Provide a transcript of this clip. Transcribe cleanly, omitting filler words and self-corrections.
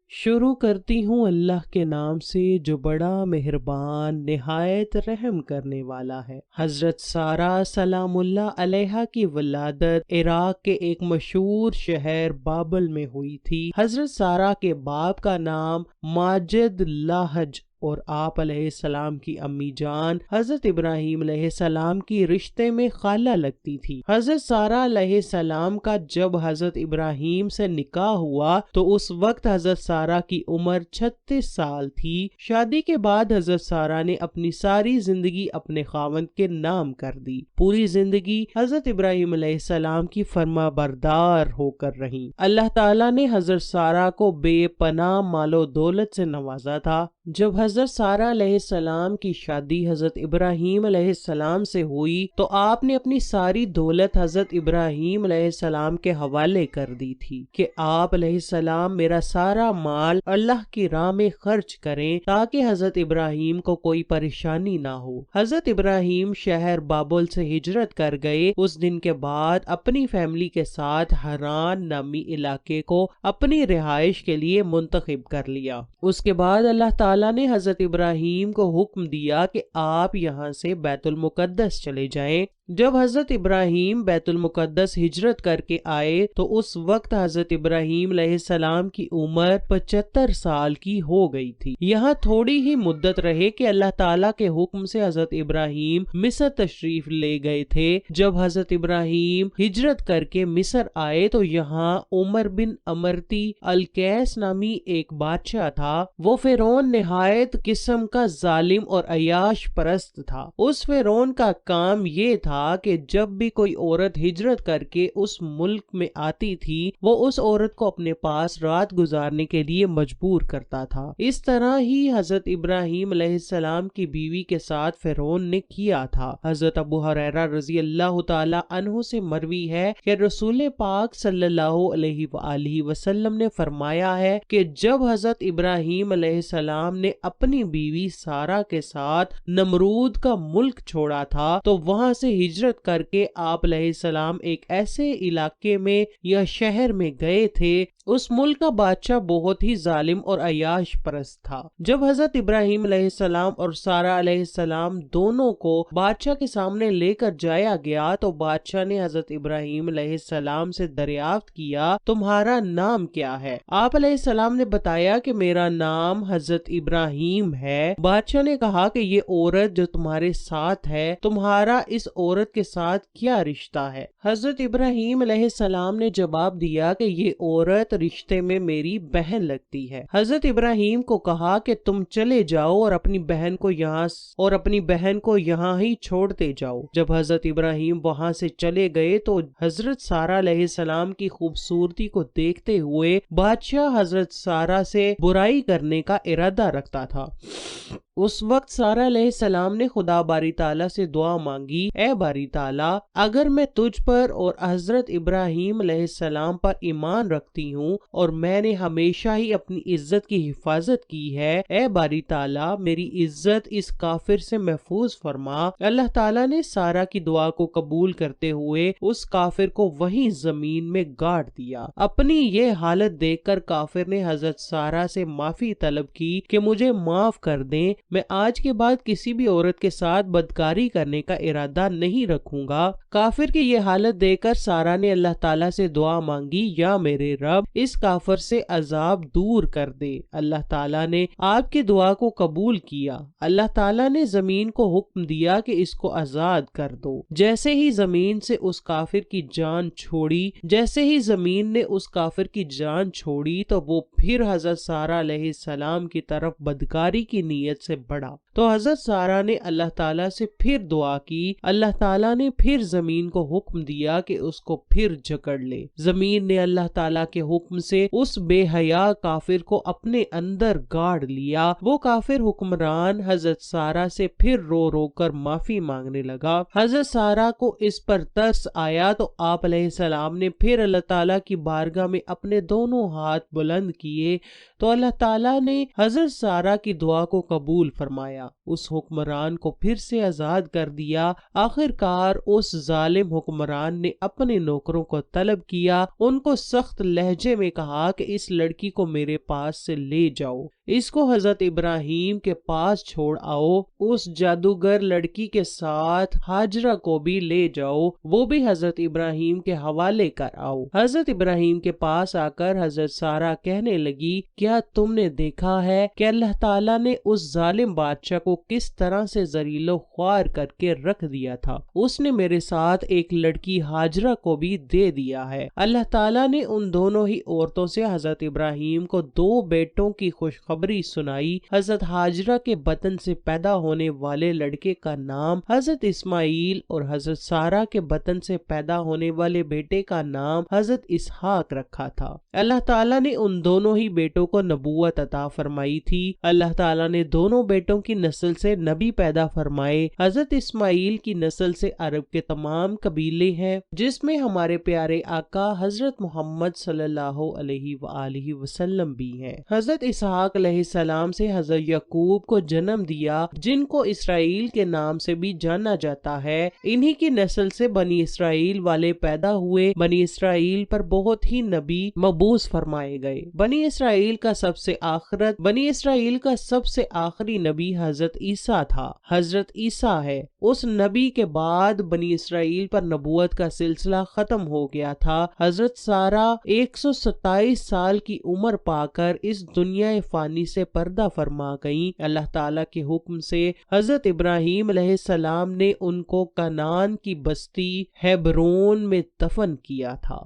شروع کرتی ہوں اللہ کے نام سے جو بڑا مہربان نہایت رحم کرنے والا ہے۔ حضرت سارہ سلام اللہ علیہا کی ولادت عراق کے ایک مشہور شہر بابل میں ہوئی تھی۔ حضرت سارہ کے باپ کا نام ماجد لاہج اور آپ علیہ السلام کی امی جان حضرت ابراہیم علیہ السلام کی رشتے میں خالہ لگتی تھی۔ حضرت سارہ علیہ السلام کا جب حضرت ابراہیم سے نکاح ہوا تو اس وقت حضرت سارہ کی عمر 36 سال تھی۔ شادی کے بعد حضرت سارہ نے اپنی ساری زندگی اپنے خاوند کے نام کر دی۔ پوری زندگی حضرت ابراہیم علیہ السلام کی فرما بردار ہو کر رہیں۔ اللہ تعالیٰ نے حضرت سارہ کو بے پناہ مال و دولت سے نوازا تھا۔ جب حضرت سارہ علیہ السلام کی شادی حضرت ابراہیم علیہ السلام سے ہوئی تو آپ نے اپنی ساری دولت حضرت ابراہیم علیہ السلام کے حوالے کر دی تھی کہ آپ علیہ السلام میرا سارا مال اللہ کی راہ میں خرچ کریں تاکہ حضرت ابراہیم کو کوئی پریشانی نہ ہو۔ حضرت ابراہیم شہر بابل سے ہجرت کر گئے۔ اس دن کے بعد اپنی فیملی کے ساتھ حران نامی علاقے کو اپنی رہائش کے لیے منتخب کر لیا۔ اس کے بعد اللہ تعالیٰ نے حضرت ابراہیم کو حکم دیا کہ آپ یہاں سے بیت المقدس چلے جائیں۔ جب حضرت ابراہیم بیت المقدس ہجرت کر کے آئے تو اس وقت حضرت ابراہیم علیہ السلام کی عمر 75 سال کی ہو گئی تھی۔ یہاں تھوڑی ہی مدت رہے کہ اللہ تعالیٰ کے حکم سے حضرت ابراہیم مصر تشریف لے گئے تھے۔ جب حضرت ابراہیم ہجرت کر کے مصر آئے تو یہاں عمر بن امرتی الکیس نامی ایک بادشاہ تھا۔ وہ فرعون نہایت قسم کا ظالم اور عیاش پرست تھا۔ اس فرعون کا کام یہ تھا کہ جب بھی کوئی عورت ہجرت کر کے اس ملک میں آتی تھی وہ اس عورت کو اپنے پاس رات گزارنے کے لیے مجبور کرتا تھا۔ اس طرح ہی حضرت ابراہیم علیہ السلام کی بیوی کے ساتھ فرعون نے کیا تھا۔ حضرت ابو ہریرہ رضی اللہ تعالی عنہ سے مروی ہے کہ رسول پاک صلی اللہ علیہ وآلہ وسلم نے فرمایا ہے کہ جب حضرت ابراہیم علیہ السلام نے اپنی بیوی سارہ کے ساتھ نمرود کا ملک چھوڑا تھا تو وہاں سے ہجرت کر کے آپ علیہ السلام ایک ایسے علاقے میں یا شہر میں گئے تھے۔ اس ملک کا بادشاہ بہت ہی ظالم اور عیاش پرست تھا۔ جب حضرت ابراہیم علیہ السلام اور سارہ علیہ السلام دونوں کو بادشاہ کے سامنے لے کر جایا گیا تو بادشاہ نے حضرت ابراہیم علیہ السلام سے دریافت کیا تمہارا نام کیا ہے؟ آپ علیہ السلام نے بتایا کہ میرا نام حضرت ابراہیم ہے۔ بادشاہ نے کہا کہ یہ عورت جو تمہارے ساتھ ہے تمہارا اس عورت کے ساتھ کیا رشتہ ہے؟ حضرت ابراہیم علیہ السلام نے جواب دیا کہ یہ عورت رشتے میں میری بہن لگتی ہے۔ حضرت ابراہیم کو کہا کہ تم چلے جاؤ اور اپنی بہن کو یہاں ہی چھوڑتے جاؤ۔ جب حضرت ابراہیم وہاں سے چلے گئے تو حضرت سارہ علیہ السلام کی خوبصورتی کو دیکھتے ہوئے بادشاہ حضرت سارہ سے برائی کرنے کا ارادہ رکھتا تھا۔ اس وقت سارہ علیہ السلام نے خدا باری تعالیٰ سے دعا مانگی، اے باری تعالیٰ اگر میں تجھ پر اور حضرت ابراہیم علیہ السلام پر ایمان رکھتی ہوں اور میں نے ہمیشہ ہی اپنی عزت کی حفاظت کی ہے، اے باری تعالیٰ میری عزت اس کافر سے محفوظ فرما۔ اللہ تعالیٰ نے سارہ کی دعا کو قبول کرتے ہوئے اس کافر کو وہیں زمین میں گاڑ دیا۔ اپنی یہ حالت دیکھ کر کافر نے حضرت سارہ سے معافی طلب کی کہ مجھے معاف کر دیں، میں آج کے بعد کسی بھی عورت کے ساتھ بدکاری کرنے کا ارادہ نہیں رکھوں گا۔ کافر کی یہ حالت دیکھ کر سارہ نے اللہ تعالیٰ سے دعا مانگی، یا میرے رب اس کافر سے عذاب دور کر دے۔ اللہ تعالیٰ نے آپ کی دعا کو قبول کیا۔ اللہ تعالیٰ نے زمین کو حکم دیا کہ اس کو آزاد کر دو۔ جیسے ہی زمین نے اس کافر کی جان چھوڑی تو وہ پھر حضرت سارہ علیہ السلام کی طرف بدکاری کی نیت سے بڑھا تو حضرت سارہ نے اللہ تعالیٰ سے پھر دعا کی۔ اللہ تعالیٰ نے پھر زمین کو حکم دیا کہ اس کو پھر جکڑ لے۔ زمین نے اللہ تعالیٰ کے حکم سے اس بے حیا کافر کو اپنے اندر گاڑ لیا۔ وہ کافر حکمران حضرت سارہ سے پھر رو رو کر معافی مانگنے لگا۔ حضرت سارہ کو اس پر ترس آیا تو آپ علیہ السلام نے پھر اللہ تعالیٰ کی بارگاہ میں اپنے دونوں ہاتھ بلند کیے تو اللہ تعالیٰ نے حضرت سارہ کی دعا کو قبول قبول فرمایا، اس حکمران کو پھر سے آزاد کر دیا۔ آخر کار اس ظالم حکمران نے اپنے نوکروں کو طلب کیا، ان کو سخت لہجے میں کہا کہ اس لڑکی کو میرے پاس سے لے جاؤ، اس کو حضرت ابراہیم کے پاس چھوڑ آؤ، اس جادوگر لڑکی کے ساتھ ہاجرہ کو بھی لے جاؤ، وہ بھی حضرت ابراہیم کے حوالے کر آؤ۔ حضرت ابراہیم کے پاس آ کر حضرت سارہ کہنے لگی، کیا تم نے دیکھا ہے کہ اللہ تعالیٰ نے اس ظالم بادشاہ کو کس طرح سے ذلیل و خوار کر کے رکھ دیا تھا؟ اس نے میرے ساتھ ایک لڑکی ہاجرہ کو بھی دے دیا ہے۔ اللہ تعالیٰ نے ان دونوں ہی عورتوں سے حضرت ابراہیم کو 2 بیٹوں کی خوشخبری سنائی۔ حضرت ہاجرہ کے بطن سے پیدا ہونے والے لڑکے کا نام حضرت اسماعیل اور حضرت سارہ کے بطن سے پیدا ہونے والے بیٹے کا نام حضرت اسحاق رکھا تھا۔ اللہ تعالیٰ نے ان دونوں ہی بیٹوں کو نبوت عطا فرمائی تھی۔ اللہ تعالیٰ نے دونوں بیٹوں کی نسل سے نبی پیدا فرمائے۔ حضرت اسماعیل کی نسل سے عرب کے تمام قبیلے ہیں، جس میں ہمارے پیارے آقا حضرت محمد صلی اللہ علیہ وآلہ وسلم بھی ہیں۔ حضرت اسحاق علیہ السلام سے حضرت یعقوب کو جنم دیا، جن کو اسرائیل کے نام سے بھی جانا جاتا ہے۔ انہی کی نسل سے بنی اسرائیل والے پیدا ہوئے۔ بنی اسرائیل پر بہت ہی نبی مبعوث فرمائے گئے۔ بنی اسرائیل کا سب سے آخری نبی حضرت عیسیٰ تھا، حضرت عیسیٰ ہے۔ اس نبی کے بعد بنی اسرائیل پر نبوت کا سلسلہ ختم ہو گیا تھا۔ حضرت سارہ 127 سال کی عمر پا کر اس دنیا فانی سے پردہ فرما گئیں۔ اللہ تعالیٰ کے حکم سے حضرت ابراہیم علیہ السلام نے ان کو کنعان کی بستی ہیبرون میں دفن کیا تھا۔